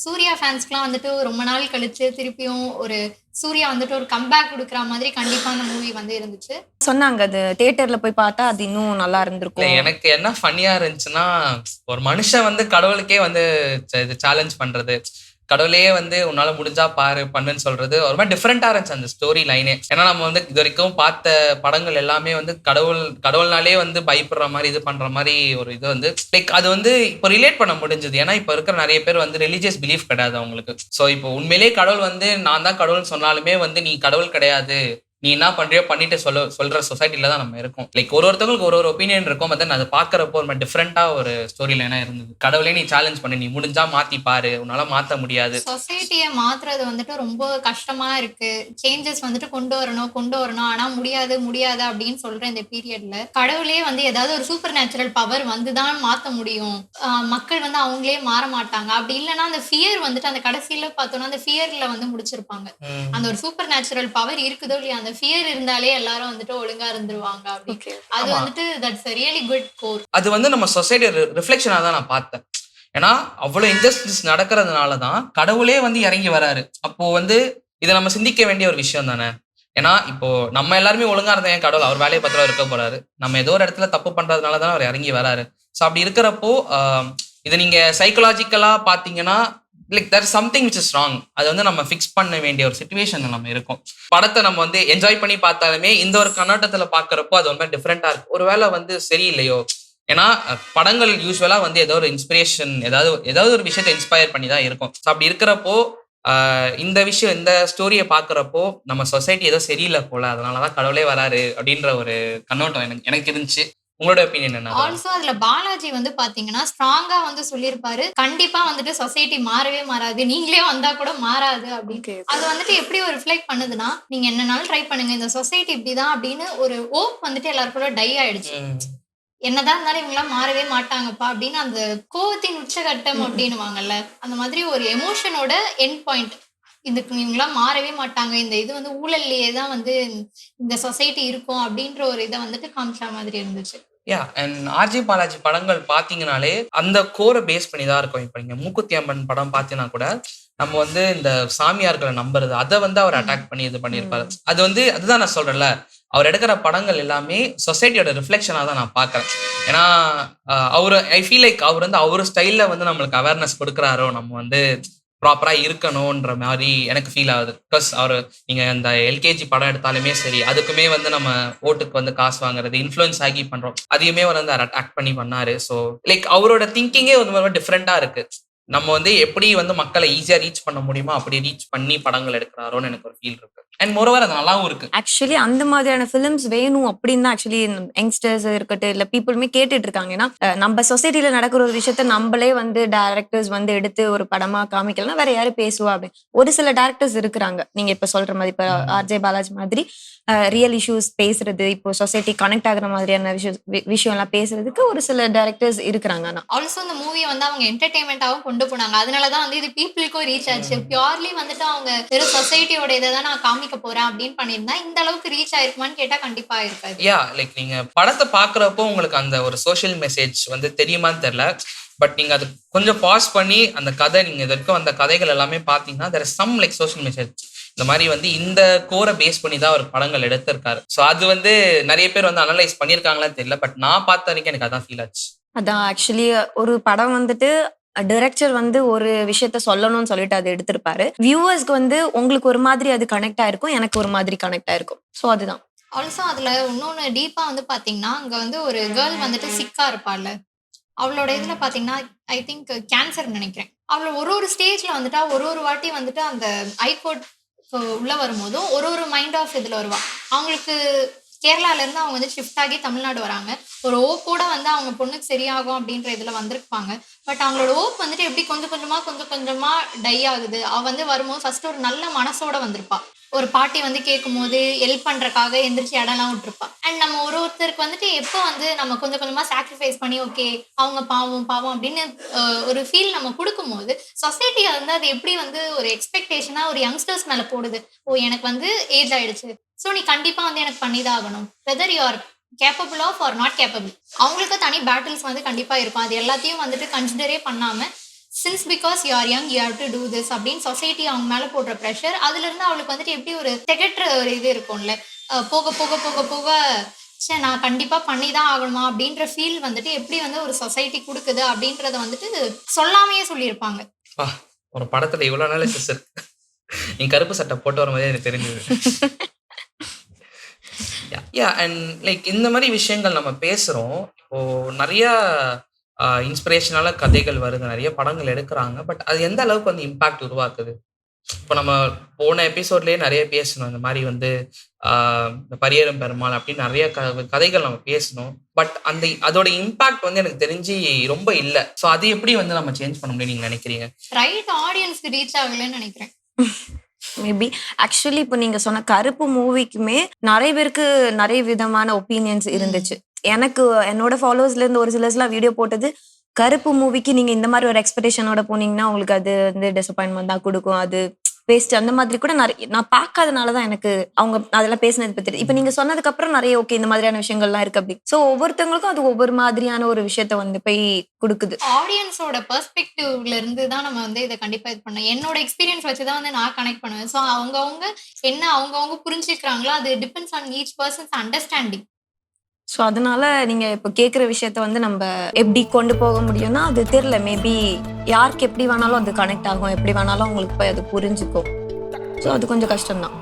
சூர்யா ஃபேன்ஸ்க்குலாம் வந்துட்டு ரொம்ப நாள் கழிச்சு திருப்பியும் ஒரு சூர்யா வந்துட்டு ஒரு கம்பேக் குடுக்குற மாதிரி கண்டிப்பா அந்த மூவி வந்து இருந்துச்சு. சொன்னாங்க அது தியேட்டர்ல போய் பார்த்தா அது இன்னும் நல்லா இல்ல இருந்திருக்கும். எனக்கு என்ன ஃபன்னியா இருந்துச்சுன்னா, ஒரு மனுஷன் வந்து கடவுளுக்கே வந்து இது சேலஞ்ச் பண்றது. கடவுளே வந்து உன்னால முடிஞ்சா பாரு, பண்ணுன்னு சொல்றது ஒரு மாரி டிஃபரெண்ட்டா இருந்துச்சு அந்த ஸ்டோரி லைனே. ஏன்னா நம்ம வந்து இதுவரைக்கும் பார்த்த படங்கள் எல்லாமே வந்து கடவுள்னாலே வந்து பயப்படுற மாரி, இது பண்ற மாரி ஒரு இது வந்து லைக் அது வந்து இப்போ ரிலேட் பண்ண முடிஞ்சது. ஏன்னா இப்ப இருக்கிற நெறைய பேர் வந்து ரிலிஜியஸ் பிலீஃப் கிடையாது அவங்களுக்கு. சோ இப்போ உண்மையிலேயே கடவுள் வந்து நான் தான் கடவுள்னு சொன்னாலுமே வந்து நீ கடவுள் கிடையாது. நீ என்ன பண்றியோ பண்ணிட்டு சொல்ற சொசைட்டில தான் நம்ம இருக்கோம். லைக் ஒருத்தவங்களுக்கு ஒரு ஒப்பீனியன் இருக்கும். பட் தென் அத பார்க்கறப்போ ஒரு மாரி டிஃபரெண்ட்டா ஒரு ஸ்டோரி லைனா இருந்தது. கடவுளே நீ சேலஞ்ச் பண்ணு. நீ முடிஞ்சா மாத்தி பாரு. உன்னால மாத்த முடியாது. சொசைட்டிய மாத்துறது வந்துட்டு ரொம்ப கஷ்டமா இருக்கு. சேஞ்சஸ் வந்துட்டு கொண்டு வரணும். ஆனா முடியாது, முடியாது அப்படின்னு சொல்ற இந்த பீரியட்ல, கடவுளே வந்து ஏதாவது ஒரு சூப்பர் நேச்சுரல் பவர் வந்து தான் மாத்த முடியும். மக்கள் வந்து அவங்களே மாற மாட்டாங்க. அப்படி இல்லன்னா அந்த ஃபியர் வந்துட்டு அந்த கடைசியில பார்த்தோம்னா, அந்த ஃபியர்ல வந்து முடிச்சிருப்பாங்க. அந்த ஒரு சூப்பர் நேச்சுரல் பவர் இருக்குதோ இல்லையா, அந்த ஃபியர் இருந்தாலே எல்லாரும் வந்துட்டு ஒழுங்கா இருந்துருவாங்க அப்படி. ஓகே. அது ஆமா. வந்துட்டு that's a really good core. அது வந்து நம்ம சொசைட்டி ரிஃப்ளெக்ஷனா தான் நான் பார்த்தேன். ஏன்னா அவ்வளவு இன்ஜஸ்டிஸ் நடக்கிறதுனால தான் கடவுளே வந்து இறங்கி வராரு. அப்போ வந்து இத நம்ம சிந்திக்க வேண்டிய ஒரு விஷயம் தானே. ஏன்னா இப்போ நம்ம எல்லாருமே ஒழுங்கா இருந்தா ஏன் கடவுள் அவர் வேலையை பத்திரம் இருக்க போறாரு. நம்ம ஏதோ ஒரு இடத்துல தப்பு பண்றதுனால தான் அவர் இறங்கி வராரு. ஸோ அப்படி இருக்கிறப்போ இதை நீங்க சைக்கலாஜிக்கலா பாத்தீங்கன்னா like there something which is wrong. அது வந்து நம்ம ஃபிக்ஸ் பண்ண வேண்டிய ஒரு சுச்சுவேஷன்ல நம்ம இருக்கோம். படத்தை நம்ம வந்து என்ஜாய் பண்ணி பார்த்தாலுமே இந்த ஒரு கண்ணோட்டத்துல பாக்குறப்போ அது ரொம்ப டிஃப்ரெண்டா இருக்கு. ஒருவேளை வந்து சரியில்லையோ. ஏன்னா படங்கள் யூஸ்வலா வந்து ஏதோ ஒரு இன்ஸ்பிரேஷன் ஏதாவது ஒரு விஷயத்தை இன்ஸ்பயர் பண்ணி தான் இருக்கும். ஸோ அப்படி இருக்கிறப்போ இந்த ஸ்டோரியை பாக்குறப்போ நம்ம சொசைட்டி ஏதோ சரியில்லை போல, அதனாலதான் கடவுளே வராரு அப்படின்ற ஒரு கண்ணோட்டம் எனக்கு இருந்துச்சு. உங்களோட ஒப்பீனியன் என்ன? ஆல்சோ அதுல பாலாஜி வந்து பாத்தீங்கன்னா ஸ்ட்ராங்கா வந்து சொல்லியிருப்பாரு, கண்டிப்பா வந்துட்டு சொசைட்டி மாறவே மாறாது, நீங்களே வந்தா கூட மாறாது அப்படின்னு. ஓகே. அது வந்துட்டு எப்படி ஒரு ரிஃப்ளெக்ட் பண்ணுதுன்னா, நீங்க என்னனாலும் ட்ரை பண்ணுங்க, இந்த சொசைட்டி இப்படிதான் அப்படின்னு ஒரு ஹோப் வந்துட்டு எல்லாருக்குள்ள டை ஆயிடுச்சு. என்னதான் இருந்தாலும் இவங்களாம் மாறவே மாட்டாங்கப்பா அப்படின்னு அந்த கோவத்தின் உச்சகட்டம் அப்படின்னுவாங்கல்ல, அந்த மாதிரி ஒரு எமோஷனோட எண்ட் பாயிண்ட். இதுக்கு இவங்களாம் மாறவே மாட்டாங்க, இந்த இது வந்து ஊழல்லையே தான் வந்து இந்த சொசைட்டி இருக்கும் அப்படின்ற ஒரு இதை வந்துட்டு காமிச்ச மாதிரி இருந்துச்சு. யா அண்ட் ஆர்ஜி பாலாஜி படங்கள் பாத்தீங்கன்னாலே அந்த கோரை பேஸ் பண்ணி தான் இருக்கும். இப்போ நீங்க மூக்குத்தி அம்மன் படம் பார்த்தீங்கன்னா கூட நம்ம வந்து இந்த சாமியார்களை நம்புறது அதை வந்து அவர் அட்டாக் பண்ணி இது பண்ணியிருப்பாரு. அது வந்து அதுதான் நான் சொல்றேன்ல, அவர் எடுக்கிற படங்கள் எல்லாமே சொசைட்டியோட ரிஃப்ளெக்ஷனா தான் நான் பார்க்கறேன். ஏன்னா அவரு ஐ ஃபீல் லைக் அவர் வந்து அவரு ஸ்டைல்ல வந்து நம்மளுக்கு அவேர்னஸ் கொடுக்குறாரோ, நம்ம வந்து ப்ராப்பரா இருக்கணும்ன்ற மாதிரி எனக்கு ஃபீல் ஆகுது. பிகாஸ் அவர் நீங்க இந்த எல்கேஜி படம் எடுத்தாலுமே சரி, அதுக்குமே வந்து நம்ம ஓட்டுக்கு வந்து காசு வாங்குறது, இன்ஃப்ளூயன்ஸ் ஆகி பண்றோம், அதையுமே அவர் வந்து அட்டாக் பண்ணி பண்ணாரு. ஸோ லைக் அவரோட திங்கிங்கே வந்து டிஃப்ரெண்டா இருக்கு. நம்ம வந்து எப்படி வந்து மக்களை ஈஸியா ரீச் பண்ண முடியுமோ அப்படி ரீச் பண்ணி படங்கள் எடுக்கிறாரோன்னு எனக்கு ஒரு ஃபீல் இருக்கு. அண்ட் மோரோவர் அது நல்லாவும் இருக்கு. ஆக்சுவலி அந்த மாதிரியான ஃபிலிம்ஸ் வேணும் அப்படின்னு தான் ஆக்சுவலி யங்ஸ்டர்ஸ் இருக்கட்டும் இல்ல பீப்புளுமே கேட்டுட்டு இருக்காங்க. ஏன்னா நம்ம சொசைட்டில நடக்கிற ஒரு விஷயத்த நம்மளே வந்து டைரக்டர்ஸ் வந்து எடுத்து ஒரு படமா காமிக்கலாம், வேற யாரும் பேசுவா அப்படின்னு ஒரு சில டைரக்டர்ஸ் இருக்கிறாங்க. நீங்க இப்ப சொல்ற மாதிரி இப்ப ஆர்ஜே பாலாஜி மாதிரி ரியல் இஷ்யூஸ் பேசுறது, இப்போ சொசைட்டி கனெக்ட் ஆகுற மாதிரியான விஷயம் எல்லாம் பேசுறதுக்கு ஒரு சில டைரக்டர்ஸ் இருக்கிறாங்க. ஆனா ஆல்சோ இந்த மூவியை வந்து அவங்க என்டர்டைன்மெண்டாவும் கொண்டு போனாங்க. அதனாலதான் வந்து இது பீப்புளுக்கும் ரீச் ஆச்சு. பியூர்லி வந்துட்டு அவங்க வெறும் சொசைட்டியோட இதை தான் நான் காமிக்க போறேன் அப்படின்னு பண்ணியிருந்தா இந்த அளவுக்கு ரீச் ஆயிருக்குமான்னு கேட்டா கண்டிப்பா இருக்காது. யா லைக் நீங்க படத்தை பாக்குறப்போ உங்களுக்கு அந்த ஒரு சோஷியல் மெசேஜ் வந்து தெரியுமான்னு தெரியல. பட் நீங்க அது கொஞ்சம் பாஸ் பண்ணி அந்த கதை நீங்க இதற்கும் அந்த கதைகள் எல்லாமே பாத்தீங்கன்னா there is some like social message. இந்த மாதிரி வந்து இந்த கோரை பேஸ் பண்ணி தான் ஒரு படங்கள் எடுத்திருக்காரு. ஸோ அது வந்து நிறைய பேர் வந்து அனலைஸ் பண்ணியிருக்காங்களான்னு தெரியல. பட் நான் பார்த்த வரைக்கும் எனக்கு அதான் ஃபீல் ஆச்சு. அதான் ஆக்சுவலி ஒரு படம் வந்துட்டு டைரக்டர் வந்து ஒரு விஷயத்த சொல்லணும்னு சொல்லிட்டு அதை எடுத்திருப்பாரு. வியூவர்ஸ்க்கு வந்து உங்களுக்கு ஒரு மாதிரி அது கனெக்ட் ஆயிருக்கும், எனக்கு ஒரு மாதிரி கனெக்ட் ஆயிருக்கும். ஸோ அதுதான். ஆல்சோ அதுல இன்னொன்னு டீப்பா வந்து பாத்தீங்கன்னா, அங்க வந்து ஒரு கேர்ள் வந்துட்டு சிக்கா இருப்பாள்ல, அவளோட இதுல பாத்தீங்கன்னா ஐ திங்க் கேன்சர் நினைக்கிறேன். அவள ஒரு ஸ்டேஜ்ல வந்துட்டா ஒரு வாட்டி வந்துட்டு அந்த ஐகோர்ட் உள்ள வரும்போதும் ஒரு மைண்ட் ஆஃப் இதுல வருவா. அவங்களுக்கு கேரளால இருந்து அவங்க வந்து ஷிஃப்ட் ஆகி தமிழ்நாடு வராங்க. ஒரு ஓப்போட வந்து அவங்க பொண்ணுக்கு சரியாகும் அப்படின்ற இதுல வந்திருப்பாங்க. பட் அவங்களோட ஓப் வந்துட்டு எப்படி கொஞ்சம் கொஞ்சமா டை ஆகுது. அவ வந்து வரும்போது ஃபர்ஸ்ட் ஒரு நல்ல மனசோட வந்திருப்பா. ஒரு பாட்டி வந்து கேட்கும்போது ஹெல்ப் பண்றதுக்காக எந்திரிச்சு இடம்லாம் விட்டுருப்பா. அண்ட் நம்ம ஒருத்தருக்கு வந்துட்டு எப்போ வந்து நம்ம கொஞ்சம் கொஞ்சமா சாக்ரிஃபைஸ் பண்ணி ஓகே அவங்க பாவம் பாவம் அப்படின்னு ஒரு ஃபீல் நம்ம கொடுக்கும்போது சொசைட்டி வந்து அது எப்படி வந்து ஒரு எக்ஸ்பெக்டேஷனா ஒரு யங்ஸ்டர்ஸ் மேல போடுது. ஓ எனக்கு வந்து ஏஜ் ஆயிடுச்சு, ஸோ நீ கண்டிப்பா வந்து எனக்கு பண்ணிதான் ஆகணும், whether you are capable of or not capable. அவங்களுக்கு தனி பேட்டில்ஸ் வந்து கண்டிப்பா இருக்கும். அது எல்லாத்தையும் வந்துட்டு கன்சிடரே பண்ணாம since because you are young you have to do this அப்படின்னு சொசைட்டி அவங்க மேலே போடுற ப்ரெஷர், அதுலேருந்து அவளுக்கு வந்துட்டு எப்படி ஒரு திகட்டுற ஒரு இது இருக்கும்ல, போக போக போக போக சரி நான் கண்டிப்பாக பண்ணி தான் ஆகணுமா அப்படின்ற ஃபீல் வந்துட்டு எப்படி வந்து ஒரு சொசைட்டி கொடுக்குது அப்படின்றத வந்துட்டு சொல்லாமையே சொல்லியிருப்பாங்க. ஒரு படத்துல இவ்வளவு அனாலிசிஸ் இருக்கு. நீ கருப்பு சட்டை போட்டு வர மாதிரி எனக்கு தெரிஞ்சது. அண்ட் லைக் இந்த மாதிரி விஷயங்கள் நம்ம பேசுறோம். இப்போ நிறைய இன்ஸ்பிரேஷனால கதைகள் வருது, நிறைய படங்கள் எடுக்கிறாங்க. பட் அது எந்த அளவுக்கு வந்து இம்பாக்ட் உருவாக்குது? இப்போ நம்ம போன எபிசோட்லயே நிறைய பேசணும், இந்த மாதிரி வந்து இந்த பரியரும் பெருமாள் அப்படின்னு நிறைய கதைகள் நம்ம பேசணும். பட் அதோட இம்பாக்ட் வந்து எனக்கு தெரிஞ்சு ரொம்ப இல்லை. ஸோ அது எப்படி வந்து நம்ம சேஞ்ச் பண்ண முடியும் நீங்க நினைக்கிறீங்க? ரைட் ஆடியன்ஸ்க்கு ரீச் ஆகலன்னு நினைக்கிறேன். மேபி ஆக்சுவலி இப்போ நீங்க சொன்ன கருப்பு மூவிக்குமே நிறைய பேருக்கு நிறைய விதமான ஒப்பீனியன்ஸ் இருந்துச்சு. எனக்கு என்னோட ஃபாலோவர்ஸ்ல இருந்து ஒரு சிலர்ஸ்லாம் வீடியோ போட்டது, கருப்பு மூவிக்கு நீங்க இந்த மாதிரி ஒரு எக்ஸ்பெக்டேஷனோட போனீங்கன்னா உங்களுக்கு அது வந்து டிசப்பாயின்மெண்ட் தான் கொடுக்கும், அது பேஸ்ட் அந்த மாதிரி கூட நிறைய நான் பார்க்காதனாலதான் எனக்கு அவங்க அதெல்லாம் பேசினது பத்தி. இப்ப நீங்க சொன்னதுக்கு அப்புறம் நிறைய ஓகே இந்த மாதிரியான விஷயங்கள்லாம் இருக்கு அப்படி. சோ ஒவ்வொருத்தவங்களுக்கும் அது ஒவ்வொரு மாதிரியான ஒரு விஷயத்த வந்து போய் கொடுக்குது. ஆடியன்ஸோட பெர்ஸ்பெக்டிவ்ல இருந்து தான் நம்ம வந்து இதை கண்டிப்பா இது பண்ணோம். என்னோட எக்ஸ்பீரியன்ஸ் வச்சுதான் வந்து நான் கனெக்ட் பண்ணுவேன். ஸோ அவங்கவுங்க என்ன அவங்கவுங்க புரிஞ்சுக்கிறாங்களோ அது depends on each persons understanding. So அதனால நீங்க இப்போ கேட்குற விஷயத்த வந்து நம்ம எப்படி கொண்டு போக முடியும்னா அது தெரியல. மேபி யாருக்கு எப்படி வேணாலும் அது கனெக்ட் ஆகும், எப்படி வேணாலும் அவங்களுக்கு போய் அது புரிஞ்சுக்கும். ஸோ அது கொஞ்சம் கஷ்டம்தான்.